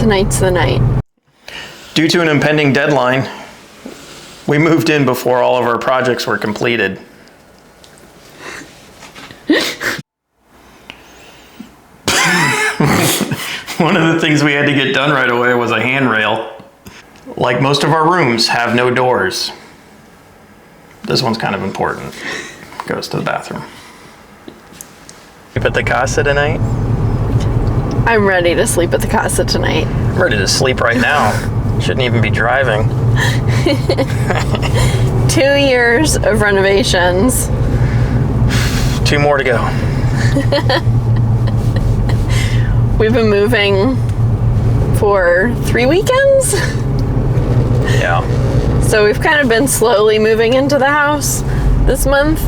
Tonight's the night. Due to an impending deadline, we moved in before all of our projects were completed. One of the things we had to get done right away was a handrail. Like most of our rooms have no doors. This one's kind of important. Goes to the bathroom. Sleep at the casa tonight? I'm ready to sleep at the casa tonight. I'm ready to sleep right now. Shouldn't even be driving. 2 years of renovations. 2 more to go. We've been moving for 3 weekends. Yeah. So we've kind of been slowly moving into the house this month.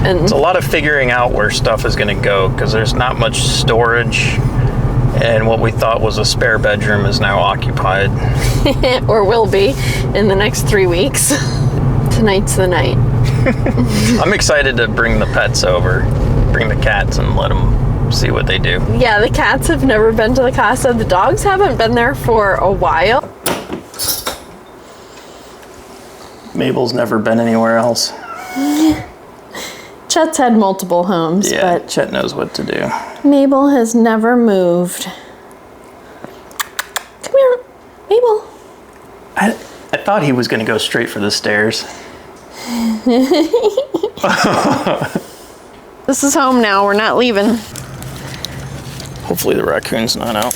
And it's a lot of figuring out where stuff is going to go because there's not much storage, and what we thought was a spare bedroom is now occupied. or will be in the next 3 weeks. Tonight's the night. I'm excited to bring the pets over, bring the cats and let them see what they do. Yeah, the cats have never been to the casa. The dogs haven't been there for a while. Mabel's never been anywhere else. Chet's had multiple homes, yeah, but Chet knows what to do. Mabel has never moved. Come here, Mabel. I thought he was going to go straight for the stairs. This is home now. We're not leaving. Hopefully the raccoon's not out.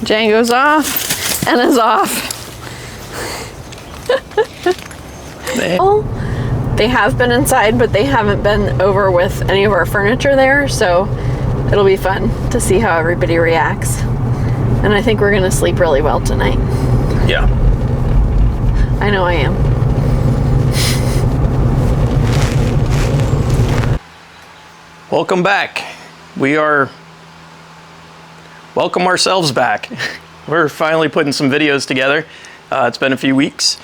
Django's off and is off. They have been inside, but they haven't been over with any of our furniture there, so it'll be fun to see how everybody reacts. And I think we're gonna sleep really well tonight. Yeah. I know I am. Welcome back. Welcome ourselves back. We're finally putting some videos together. It's been a few weeks.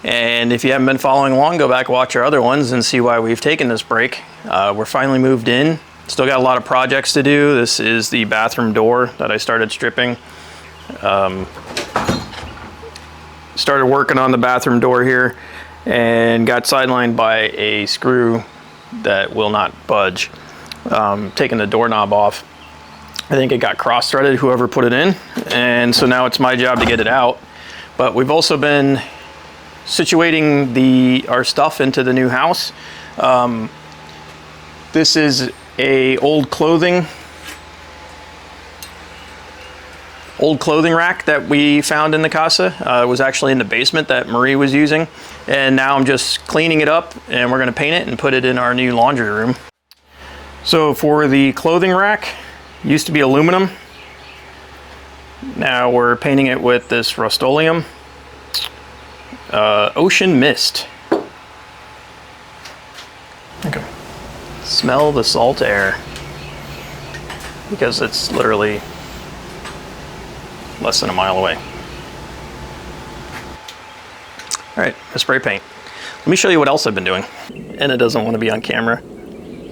And if you haven't been following along, go back and watch our other ones and see why we've taken this break. We're finally moved in. Still got a lot of projects to do. This is the bathroom door that I started stripping. Started working on the bathroom door here and got sidelined by a screw that will not budge. Taking the doorknob off. I think it got cross-threaded, whoever put it in. And so now it's my job to get it out. But we've also been situating our stuff into the new house. This is a old clothing rack that we found in the casa. It was actually in the basement that Marie was using. And now I'm just cleaning it up and we're gonna paint it and put it in our new laundry room. So for the clothing rack, it used to be aluminum. Now we're painting it with this Rust-Oleum. Ocean Mist. Okay. Smell the salt air. Because it's literally less than a mile away. Alright, the spray paint. Let me show you what else I've been doing. And it doesn't want to be on camera.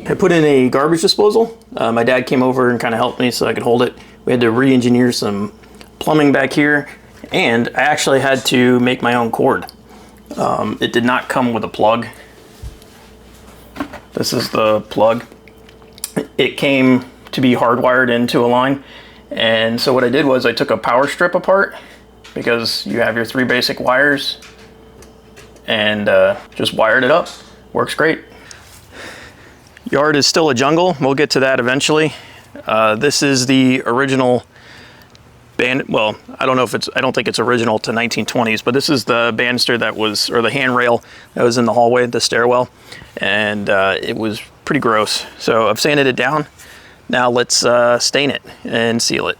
I put in a garbage disposal. My dad came over and kind of helped me so I could hold it. We had to re-engineer some plumbing back here. And I actually had to make my own cord. It did not come with a plug. This is the plug. It came to be hardwired into a line. And so what I did was I took a power strip apart because you have your 3 basic wires and just wired it up. Works great. Yard is still a jungle. We'll get to that eventually. This is the original well, I don't think it's original to 1920s, but this is the banister that was, or the handrail that was in the hallway, the stairwell, and it was pretty gross. So I've sanded it down. Now let's stain it and seal it.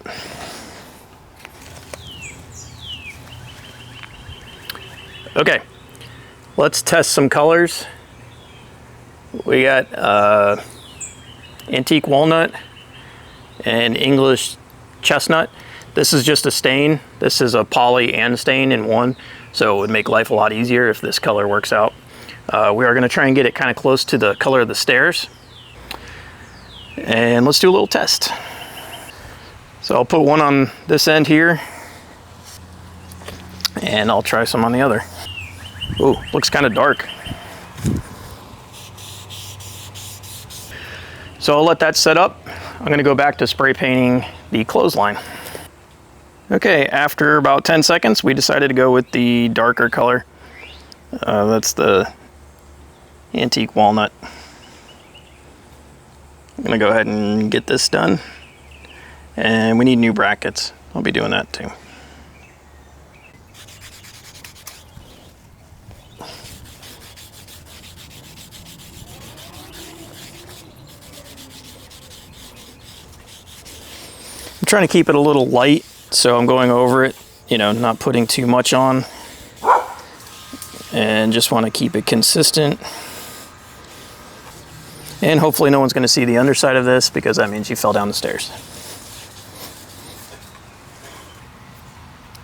Okay, let's test some colors. We got antique walnut and English chestnut. This is just a stain. This is a poly and stain in one, so it would make life a lot easier if this color works out. We are gonna try and get it kind of close to the color of the stairs. And let's do a little test. So I'll put one on this end here, and I'll try some on the other. Ooh, looks kind of dark. So I'll let that set up. I'm gonna go back to spray painting the clothesline. Okay, after about 10 seconds, we decided to go with the darker color. That's the antique walnut. I'm gonna go ahead and get this done. And we need new brackets. I'll be doing that too. I'm trying to keep it a little light, so I'm going over it, you know, not putting too much on. And just want to keep it consistent. And hopefully no one's going to see the underside of this, because that means you fell down the stairs.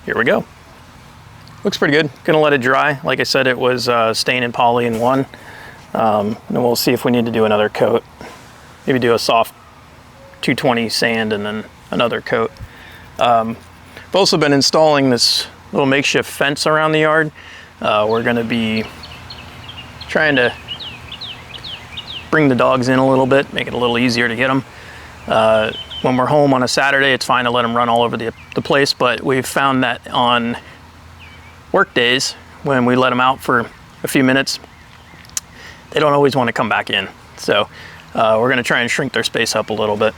Here we go. Looks pretty good. Gonna let it dry. Like I said, it was stain and poly in one. And we'll see if we need to do another coat. Maybe do a soft 220 sand and then another coat. I've also been installing this little makeshift fence around the yard. We're gonna be trying to bring the dogs in a little bit, make it a little easier to get them. When we're home on a Saturday, it's fine to let them run all over the place, but we've found that on work days, when we let them out for a few minutes, they don't always want to come back in. So we're gonna try and shrink their space up a little bit.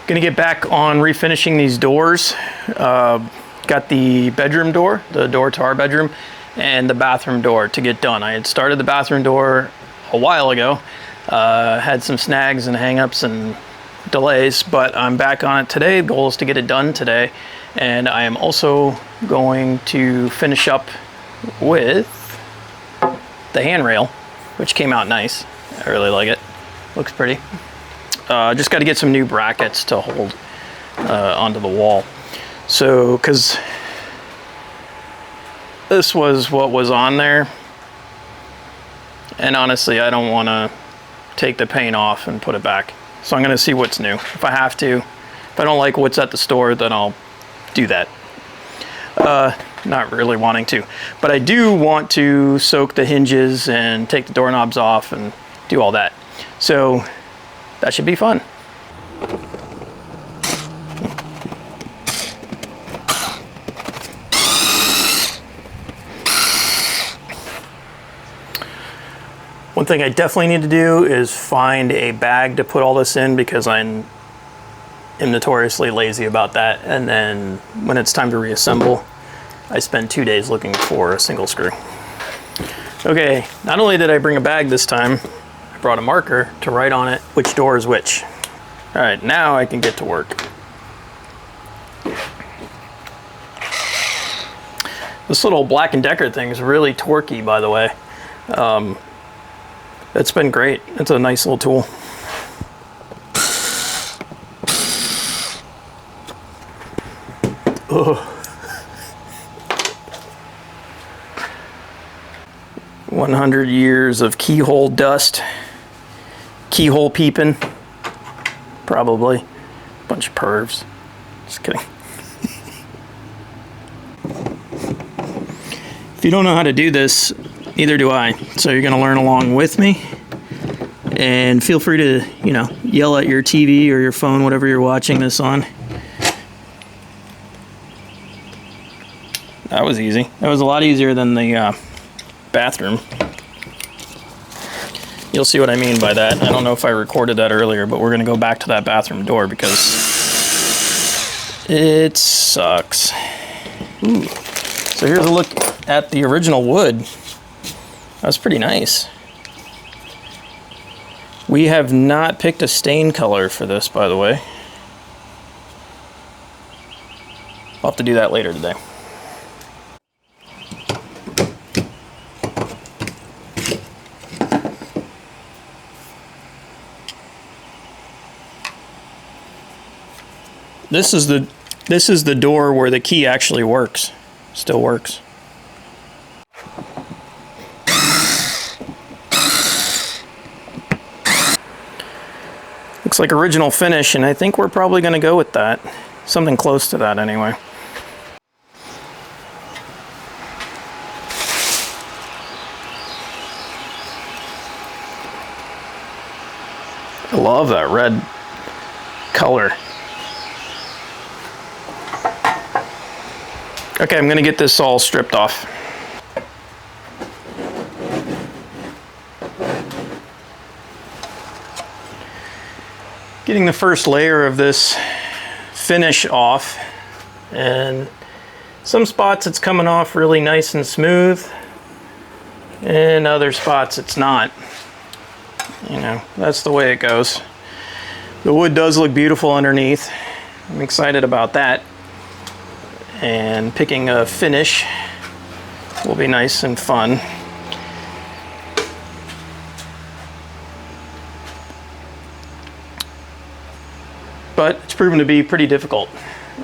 Gonna get back on refinishing these doors. Got the bedroom door, the door to our bedroom, and the bathroom door to get done. I had started the bathroom door a while ago. Had some snags and hangups and delays, but I'm back on it today. The goal is to get it done today. And I am also going to finish up with the handrail, which came out nice. I really like it. Looks pretty. Just got to get some new brackets to hold onto the wall. So, because this was what was on there, and honestly, I don't want to take the paint off and put it back. So I'm going to see what's new. If I have to, if I don't like what's at the store, then I'll do that. Not really wanting to, but I do want to soak the hinges and take the doorknobs off and do all that. So that should be fun. One thing I definitely need to do is find a bag to put all this in, because I'm notoriously lazy about that. And then when it's time to reassemble, I spend 2 days looking for a single screw. Okay, not only did I bring a bag this time, I brought a marker to write on it which door is which. All right, now I can get to work. This little Black & Decker thing is really torquey, by the way. It's been great. It's a nice little tool. Ugh. 100 years of keyhole dust. Keyhole peeping. Probably. Bunch of pervs. Just kidding. If you don't know how to do this, neither do I. So you're going to learn along with me. And feel free to, you know, yell at your TV or your phone, whatever you're watching this on. That was easy. That was a lot easier than the bathroom. You'll see what I mean by that. I don't know if I recorded that earlier, but we're going to go back to that bathroom door because it sucks. Ooh. So here's a look at the original wood. That's pretty nice. We have not picked a stain color for this, by the way. I'll have to do that later today. This is the door where the key actually works. Still works. like original finish, and I think we're probably going to go with that. Something close to that anyway. I love that red color. Okay, I'm gonna get this all stripped off. Getting the first layer of this finish off, and some spots it's coming off really nice and smooth, and other spots it's not. You know, that's the way it goes. The wood does look beautiful underneath. I'm excited about that. And picking a finish will be nice and fun. But it's proven to be pretty difficult.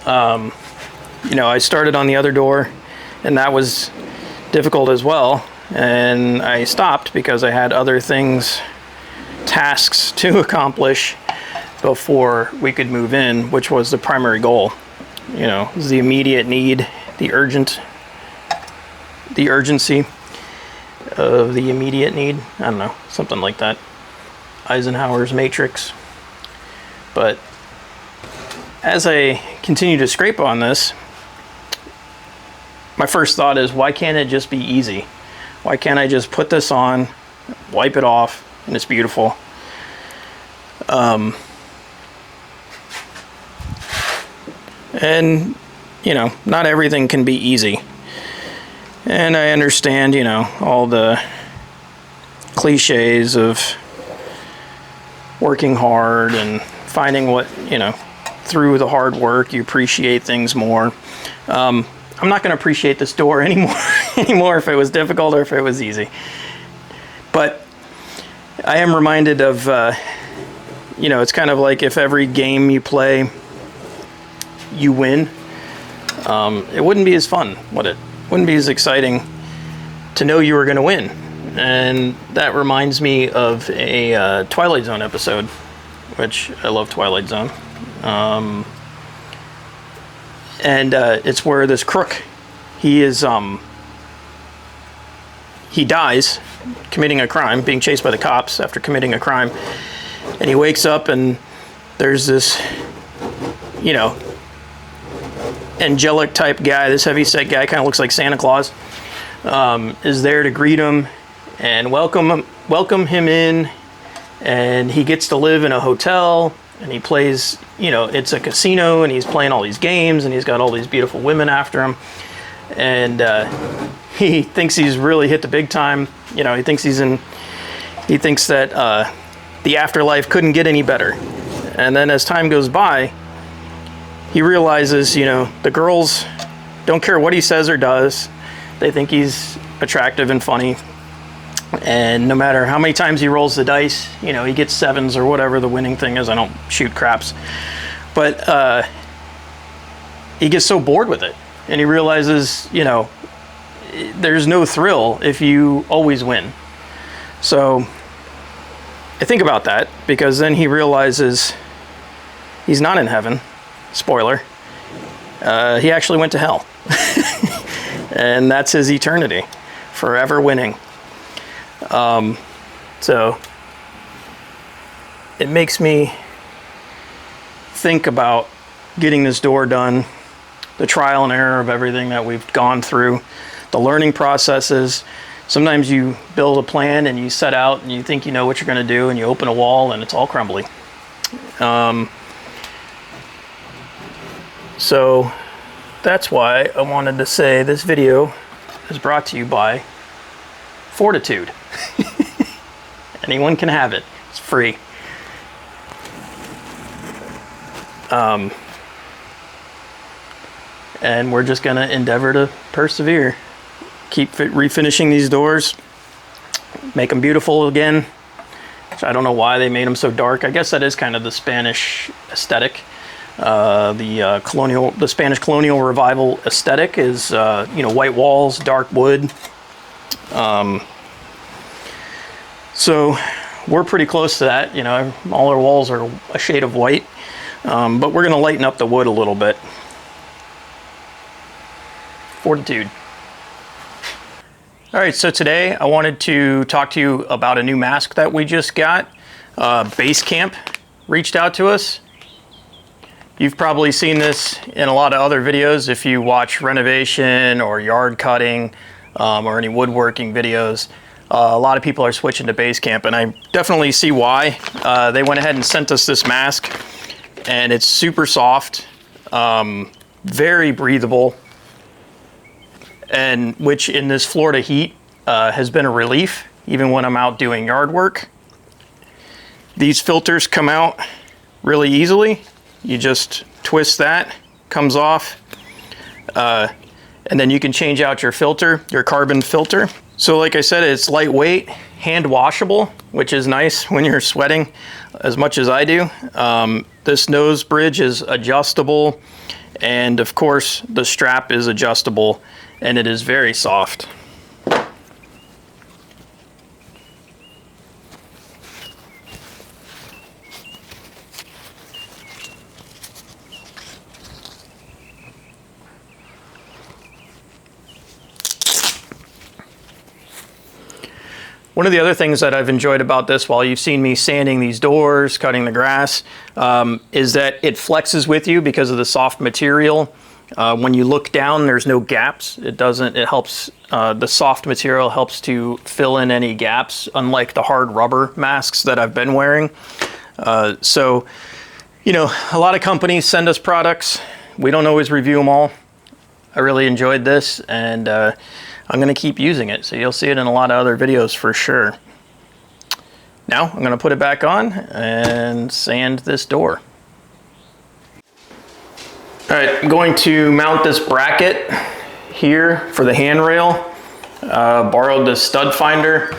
You know, I started on the other door, and that was difficult as well. And I stopped because I had other tasks to accomplish before we could move in, which was the primary goal. You know, is the immediate need, the urgency of the immediate need. I don't know, something like that. Eisenhower's matrix. But as I continue to scrape on this, my first thought is, why can't it just be easy? Why can't I just put this on, wipe it off, and it's beautiful? And, you know, not everything can be easy. And I understand, you know, all the cliches of working hard and finding what, you know, through the hard work, you appreciate things more. I'm not going to appreciate this door anymore if it was difficult or if it was easy. But I am reminded of, you know, it's kind of like if every game you play, you win, it wouldn't be as fun, would it? Wouldn't be as exciting to know you were going to win. And that reminds me of a Twilight Zone episode, which I love Twilight Zone. And it's where this crook, he dies committing a crime, being chased by the cops after committing a crime. And he wakes up and there's this, you know, angelic type guy, this heavy-set guy, kind of looks like Santa Claus, is there to greet him and welcome him in, and he gets to live in a hotel, and he plays, you know, it's a casino, and he's playing all these games, and he's got all these beautiful women after him, and he thinks he's really hit the big time. You know, he thinks that the afterlife couldn't get any better. And then as time goes by, he realizes, you know, the girls don't care what he says or does. They think he's attractive and funny. And no matter how many times he rolls the dice, you know, he gets sevens or whatever the winning thing is. I don't shoot craps. But he gets so bored with it. And he realizes, you know, there's no thrill if you always win. So I think about that, because then he realizes he's not in heaven. Spoiler. He actually went to hell. And that's his eternity. Forever winning. So it makes me think about getting this door done, the trial and error of everything that we've gone through, the learning processes. Sometimes you build a plan and you set out and you think you know what you're going to do, and you open a wall and it's all crumbly. So that's why I wanted to say this video is brought to you by Fortitude. Anyone can have it. It's free. And we're just going to endeavor to persevere. Keep refinishing these doors. Make them beautiful again. Which I don't know why they made them so dark. I guess that is kind of the Spanish aesthetic. The Spanish colonial revival aesthetic is, you know, white walls, dark wood. So we're pretty close to that. You know, all our walls are a shade of white, but we're gonna lighten up the wood a little bit. Fortitude. All right, so today I wanted to talk to you about a new mask that we just got. Base Camp reached out to us. You've probably seen this in a lot of other videos if you watch renovation or yard cutting or any woodworking videos. A lot of people are switching to Base Camp, and I definitely see why. They went ahead and sent us this mask, and it's super soft, very breathable, and which in this Florida heat has been a relief, even when I'm out doing yard work. These filters come out really easily. You just twist that, comes off, and then you can change out your filter, your carbon filter. So like I said, it's lightweight, hand washable, which is nice when you're sweating as much as I do. This nose bridge is adjustable, and of course the strap is adjustable, and it is very soft. One of the other things that I've enjoyed about this, while you've seen me sanding these doors, cutting the grass, is that it flexes with you because of the soft material. When you look down, there's no gaps. It helps, the soft material helps to fill in any gaps, unlike the hard rubber masks that I've been wearing. So, you know, a lot of companies send us products. We don't always review them all. I really enjoyed this, and I'm gonna keep using it, so you'll see it in a lot of other videos for sure. Now, I'm gonna put it back on and sand this door. All right, I'm going to mount this bracket here for the handrail. Borrowed this stud finder.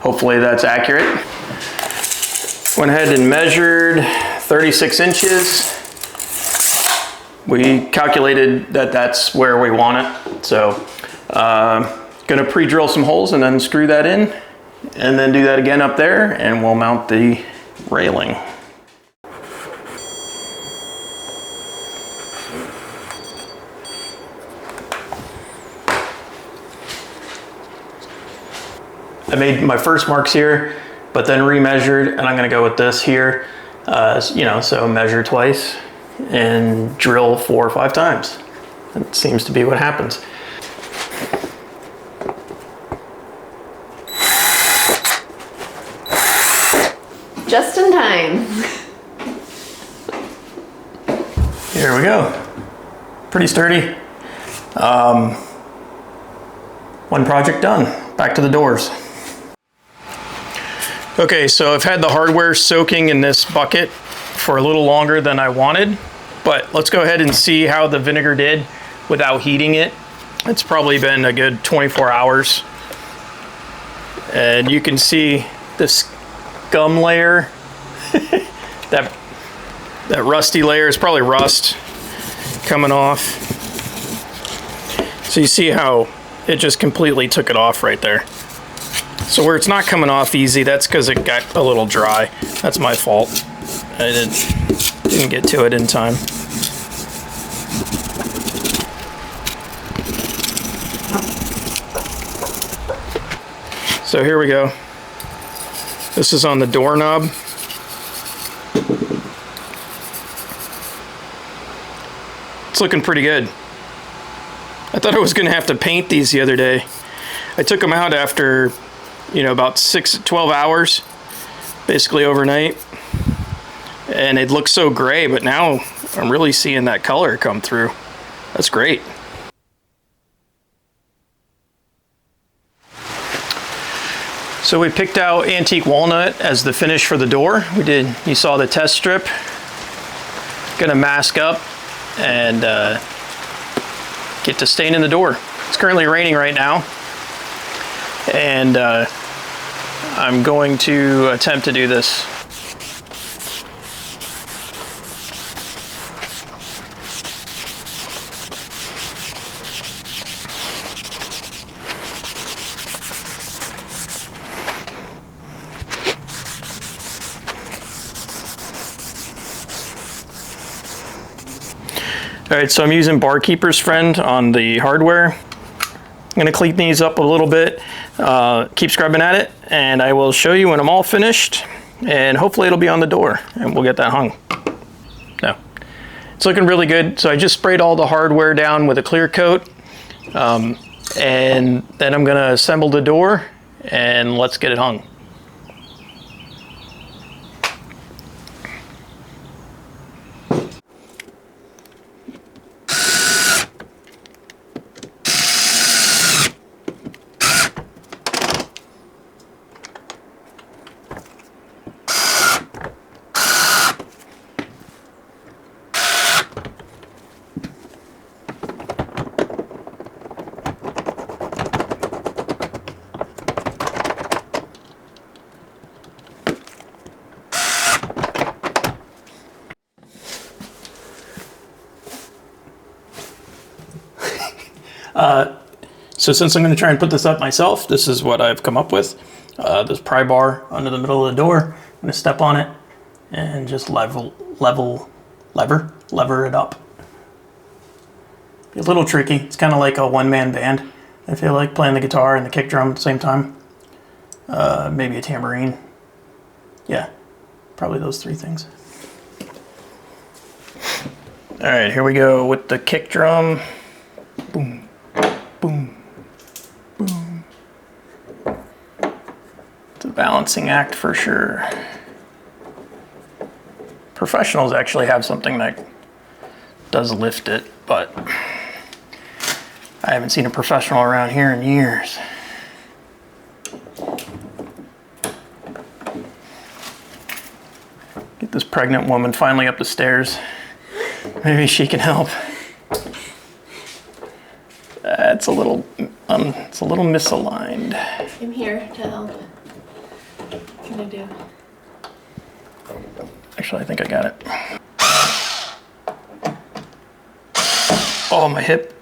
Hopefully that's accurate. Went ahead and measured 36 inches. We calculated that that's where we want it. So gonna pre-drill some holes and then screw that in, and then do that again up there, and we'll mount the railing. I made my first marks here, but then remeasured, and I'm gonna go with this here. You know, so measure twice and drill 4 or 5 times. That seems to be what happens. Just in time. Here we go. Pretty sturdy. One project done. Back to the doors. Okay, so I've had the hardware soaking in this bucket for a little longer than I wanted, but let's go ahead and see how the vinegar did without heating it. It's probably been a good 24 hours. And you can see this gum layer, that rusty layer is probably rust coming off. So you see how it just completely took it off right there. So where it's not coming off easy, that's because it got a little dry. That's my fault. I didn't get to it in time. So here we go. This is on the doorknob. It's looking pretty good. I thought I was gonna have to paint these the other day. I took them out after, you know, about 12 hours, basically overnight. And it looked so gray, but now I'm really seeing that color come through. That's great. So we picked out antique walnut as the finish for the door. You saw the test strip. Gonna mask up and get to staining the door. It's currently raining right now, and I'm going to attempt to do this. All right, so I'm using Barkeeper's Friend on the hardware. I'm gonna clean these up a little bit, keep scrubbing at it, and I will show you when I'm all finished, and hopefully it'll be on the door, and we'll get that hung. No, it's looking really good. So I just sprayed all the hardware down with a clear coat, and then I'm gonna assemble the door, and let's get it hung. So since I'm going to try and put this up myself, this is what I've come up with. This pry bar under the middle of the door. I'm going to step on it and just lever it up. Be a little tricky. It's kind of like a one-man band. I feel like playing the guitar and the kick drum at the same time. Maybe a tambourine. Yeah, probably those three things. All right, here we go with the kick drum. Boom, boom, boom. It's a balancing act for sure. Professionals actually have something that does lift it, but I haven't seen a professional around here in years. Get this pregnant woman finally up the stairs. Maybe she can help. It's a little misaligned. I'm here to help. What can I do? Actually, I think I got it. Oh, my hip.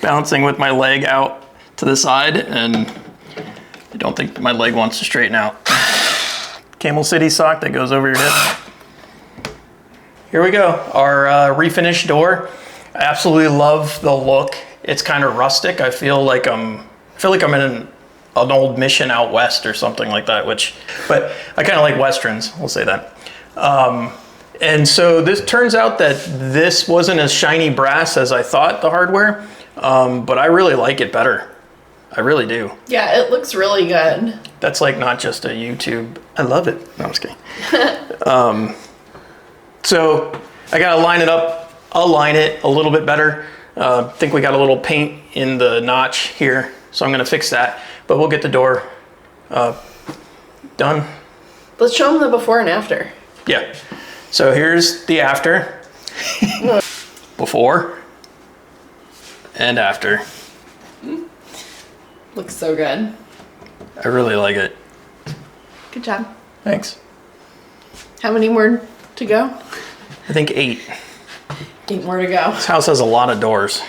Bouncing with my leg out to the side, and I don't think my leg wants to straighten out. Camel City sock that goes over your hip. Here we go, our refinished door. I absolutely love the look. It's kind of rustic. I feel like I'm in an old mission out west or something like that. But I kind of like westerns. We'll say that. And so this turns out that this wasn't as shiny brass as I thought, the hardware. But I really like it better. I really do. Yeah, it looks really good. That's like not just a YouTube. I love it. No, I'm just kidding. So I gotta line it up, align it a little bit better. I think we got a little paint in the notch here, so I'm gonna fix that. But we'll get the door done. Let's show them the before and after. Yeah. So here's the after. Before and after. Looks so good. I really like it. Good job. Thanks. How many more to go? I think 8. 8 more to go. This house has a lot of doors.